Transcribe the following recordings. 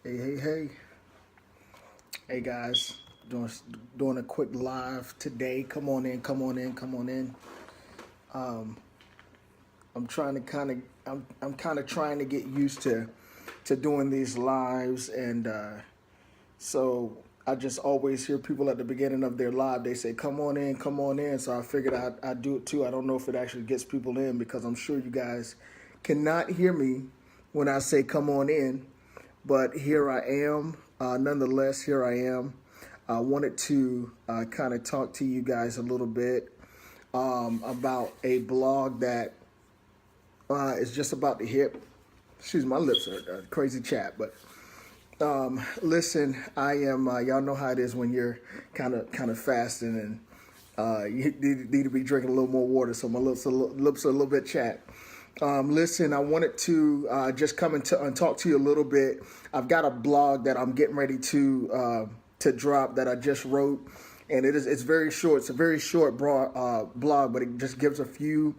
Hey. Hey guys, doing a quick live today. Come on in. I'm trying to kind of I'm kind of trying to get used to doing these lives, and so I just always hear people at the beginning of their live. They say, come on in, come on in. So I figured I'd do it too. I don't know if it actually gets people in because I'm sure you guys cannot hear me when I say come on in. But here I am. Nonetheless, here I am. I wanted to kind of talk to you guys a little bit about a blog that is just about to hit. Excuse my lips are crazy chat, but listen, I am. Y'all know how it is when you're kind of fasting and you need to be drinking a little more water, so my lips are a little bit chat. Listen, I wanted to just come and talk to you a little bit. I've got a blog that I'm getting ready to drop that I just wrote, and it's very short. It's a very short blog, but it just gives a few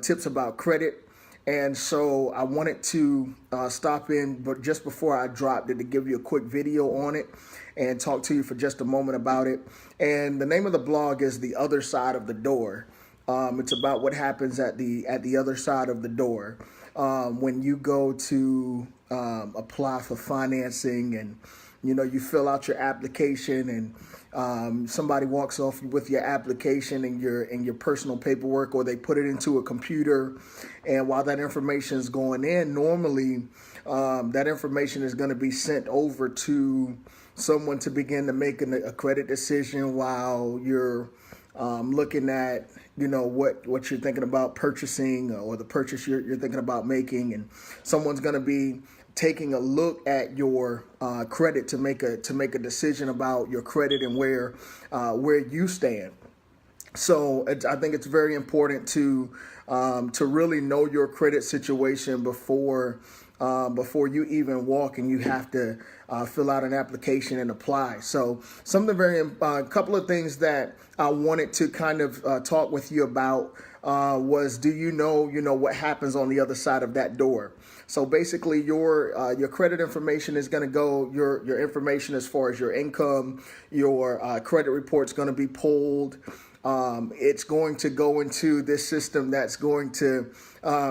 tips about credit. And so I wanted to stop in, but just before I dropped it, to give you a quick video on it and talk to you for just a moment about it. And the name of the blog is The Other Side of the Door. It's about what happens at the other side of the door when you go to apply for financing, and you fill out your application, and somebody walks off with your application and your personal paperwork, or they put it into a computer, and while that information is going in, normally that information is going to be sent over to someone to begin to make a credit decision while you're looking at what you're thinking about purchasing, or the purchase you're thinking about making, and someone's going to be taking a look at your credit to make a decision about your credit and where you stand. So I think it's very important to really know your credit situation before you even walk and you have to fill out an application and apply. So a couple of things that I wanted to kind of talk with you about was, do you know what happens on the other side of that door? So basically, your credit information is going to go, your information as far as your income, your credit report's going to be pulled. It's going to go into this system that's going to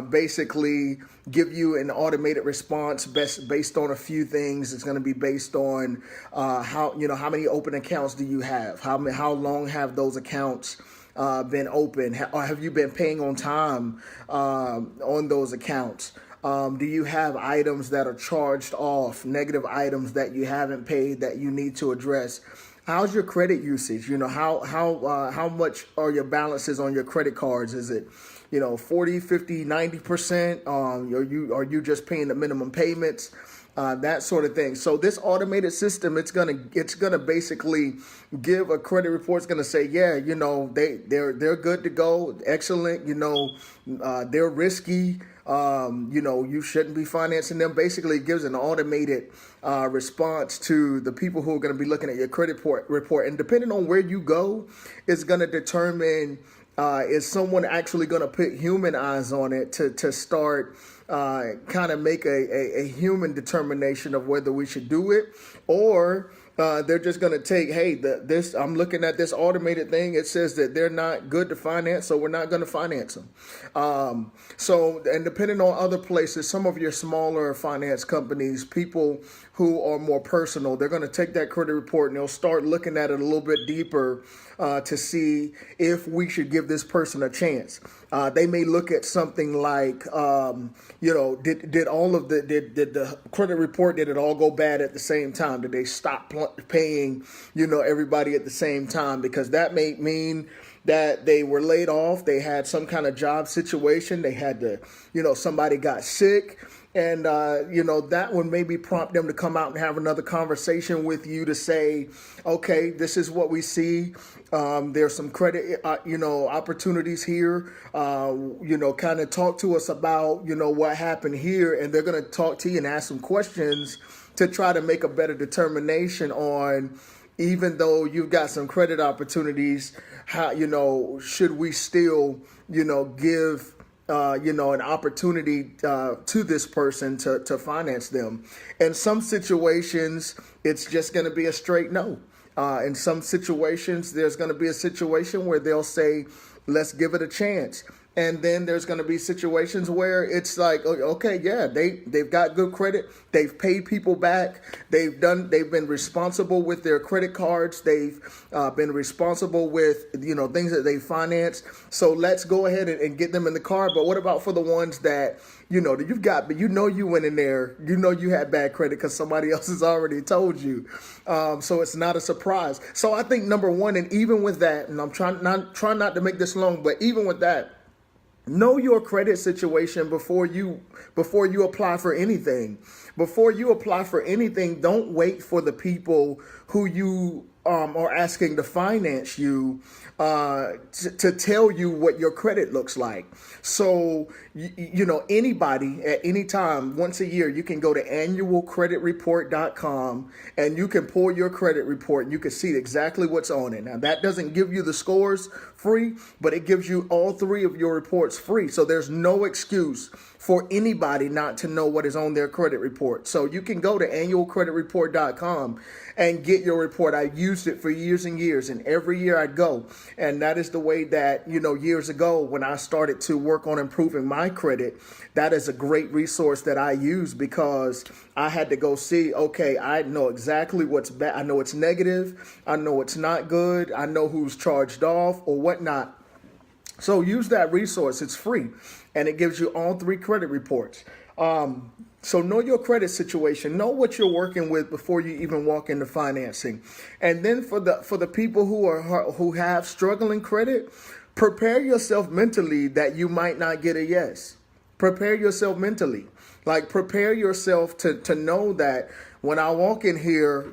basically give you an automated response based on a few things. It's going to be based on how many open accounts do you have, how long have those accounts been open, or have you been paying on time on those accounts. Do you have items that are charged off, negative items that you haven't paid that you need to address? How's your credit usage? How much are your balances on your credit cards? Is it 40, 50, 90%? Are you just paying the minimum payments? That sort of thing. So this automated system, it's gonna basically give a credit report. It's gonna say, yeah, they're good to go, excellent. They're risky. You shouldn't be financing them. Basically, it gives an automated response to the people who are going to be looking at your credit report. And depending on where you go, it's going to determine is someone actually going to put human eyes on it to start kind of make a human determination of whether we should do it, or they're just going to take, hey, I'm looking at this automated thing. It says that they're not good to finance, so we're not going to finance them. And depending on other places, some of your smaller finance companies, people who are more personal, they're going to take that credit report and they'll start looking at it a little bit deeper to see if we should give this person a chance. They may look at something like, did the credit report, did it all go bad at the same time? Did they stop paying, everybody at the same time? Because that may mean that they were laid off. They had some kind of job situation. They had to, somebody got sick. And, that would maybe prompt them to come out and have another conversation with you to say, okay, this is what we see. There's some credit, opportunities here. Kind of talk to us about, what happened here. And they're going to talk to you and ask some questions to try to make a better determination on, even though you've got some credit opportunities, how, should we still, give an opportunity to this person to finance them. In some situations, it's just going to be a straight no. In some situations, there's going to be a situation where they'll say, let's give it a chance. And then there's going to be situations where it's like, okay, yeah, they've got good credit. They've paid people back. They've been responsible with their credit cards. They've been responsible with, things that they financed. So let's go ahead and get them in the car. But what about for the ones that, that you've got, but you went in there, you had bad credit because somebody else has already told you. So it's not a surprise. So I think number one, and even with that, and I'm trying not to make this long, but even with that, know your credit situation before you apply for anything. Before you apply for anything, don't wait for the people who you are asking to finance you to tell you what your credit looks like. So, anybody at any time, once a year, you can go to annualcreditreport.com and you can pull your credit report and you can see exactly what's on it. Now, that doesn't give you the scores free, but it gives you all three of your reports free. So there's no excuse for anybody not to know what is on their credit report. So you can go to annualcreditreport.com and get your report. I used it for years and years, and every year I'd go. And that is the way that, years ago when I started to work on improving my credit, that is a great resource that I use because I had to go see, okay, I know exactly what's bad. I know it's negative. I know it's not good. I know who's charged off or whatnot. So use that resource. It's free, and it gives you all three credit reports. So know your credit situation. Know what you're working with before you even walk into financing. And then for the people who have struggling credit, prepare yourself mentally that you might not get a yes. Prepare yourself mentally. Like prepare yourself to know that when I walk in here,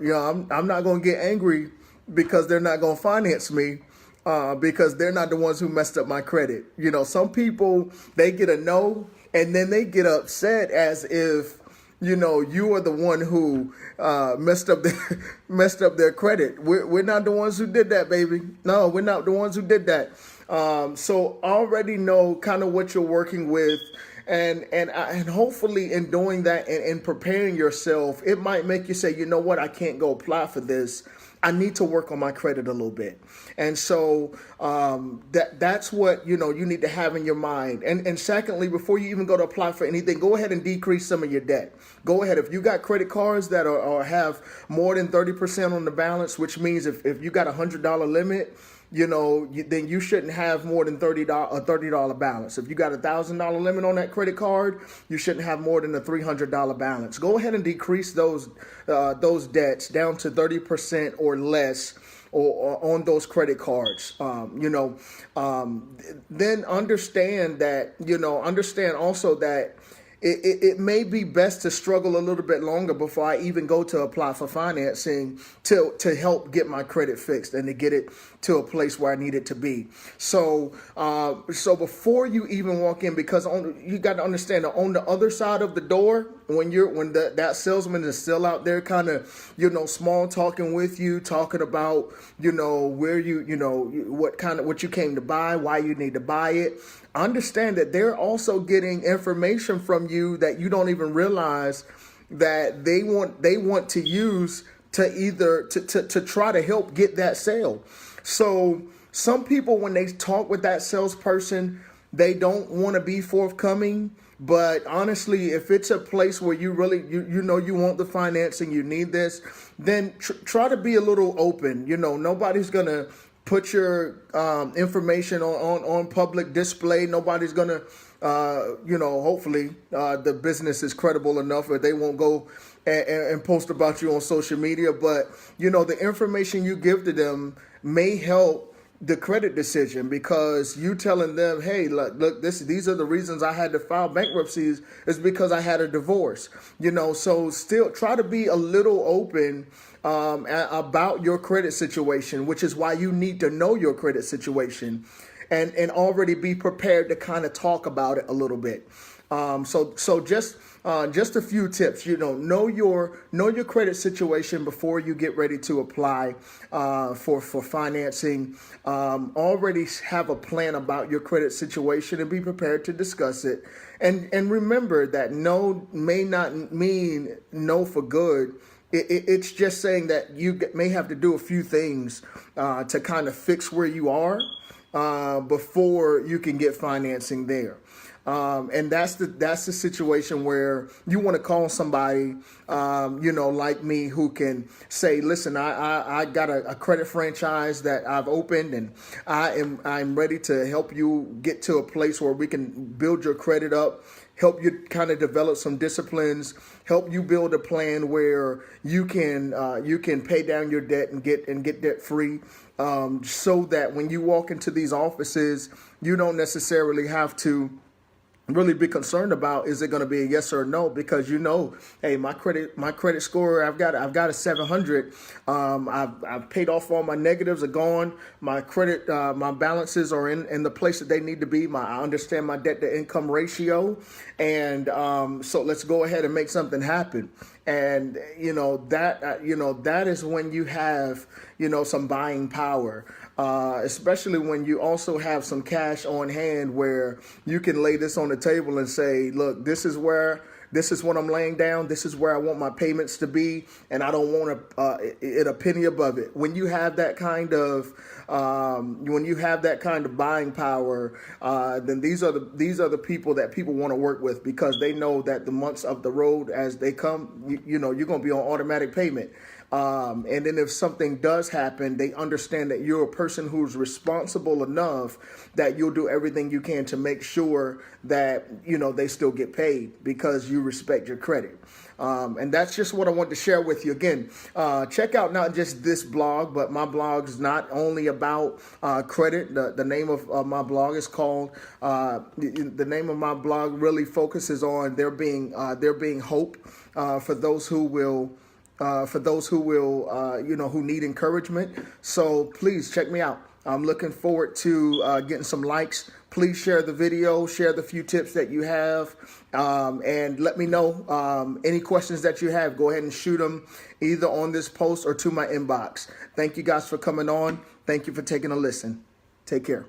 I'm not going to get angry because they're not going to finance me. Because they're not the ones who messed up my credit. Some people, they get a no and then they get upset as if, you are the one who messed up their credit. We're not the ones who did that, baby. No, we're not the ones who did that. So already know kind of what you're working with. And hopefully in doing that and preparing yourself, it might make you say, you know what, I can't go apply for this. I need to work on my credit a little bit. And so that's what, you need to have in your mind. And secondly, before you even go to apply for anything, go ahead and decrease some of your debt. Go ahead. If you got credit cards that have more than 30% on the balance, which means if you got $100 limit, then you shouldn't have more than $30 balance. If you got $1,000 limit on that credit card, you shouldn't have more than a $300 balance. Go ahead and decrease those debts down to 30% or less, or on those credit cards. Then understand that understand also that it may be best to struggle a little bit longer before I even go to apply for financing to help get my credit fixed and to get it to a place where I need it to be. So before you even walk in, because you got to understand that on the other side of the door, when that salesman is still out there kind of, small talking with you, talking about, where what you came to buy, why you need to buy it. Understand that they're also getting information from you that you don't even realize that they want to use to try to help get that sale. So some people, when they talk with that salesperson, they don't want to be forthcoming. But honestly, if it's a place where you really, you want the financing, you need this, then try to be a little open. Nobody's going to put your information on public display. Nobody's going to, hopefully the business is credible enough or they won't go and post about you on social media. But, the information you give to them may help the credit decision, because you telling them, hey, look, these are the reasons I had to file bankruptcies is because I had a divorce. So still try to be a little open about your credit situation, which is why you need to know your credit situation and already be prepared to kind of talk about it a little bit. So just a few tips. Know your credit situation before you get ready to apply for financing. Already have a plan about your credit situation and be prepared to discuss it. And remember that no may not mean no for good. It's just saying that you may have to do a few things to kind of fix where you are before you can get financing there. And that's the situation where you want to call somebody, like me, who can say, listen, I got a credit franchise that I've opened, and I'm ready to help you get to a place where we can build your credit up, help you kind of develop some disciplines, help you build a plan where you can pay down your debt and get debt free, so that when you walk into these offices, you don't necessarily have to really be concerned about, is it going to be a yes or a no, because hey, my credit score, I've got a 700. I've paid off all my negatives are gone. My credit, my balances are in the place that they need to be. I understand my debt to income ratio, and so let's go ahead and make something happen. And that is when you have some buying power, especially when you also have some cash on hand where you can lay this on the table and say, look, this is what I'm laying down. This is where I want my payments to be, and I don't want a penny above it. When you have that kind of buying power, then these are the people that people want to work with, because they know that the months of the road as they come, you're going to be on automatic payment. And then if something does happen, they understand that you're a person who's responsible enough that you'll do everything you can to make sure that, they still get paid because you respect your credit. And that's just what I want to share with you. Again, check out not just this blog, but my blog is not only about credit. The name of my blog is called, the name of my blog really focuses on there being hope for those who will, who need encouragement. So please check me out. I'm looking forward to getting some likes. Please share the video, share the few tips that you have, and let me know any questions that you have. Go ahead and shoot them either on this post or to my inbox. Thank you guys for coming on. Thank you for taking a listen. Take care.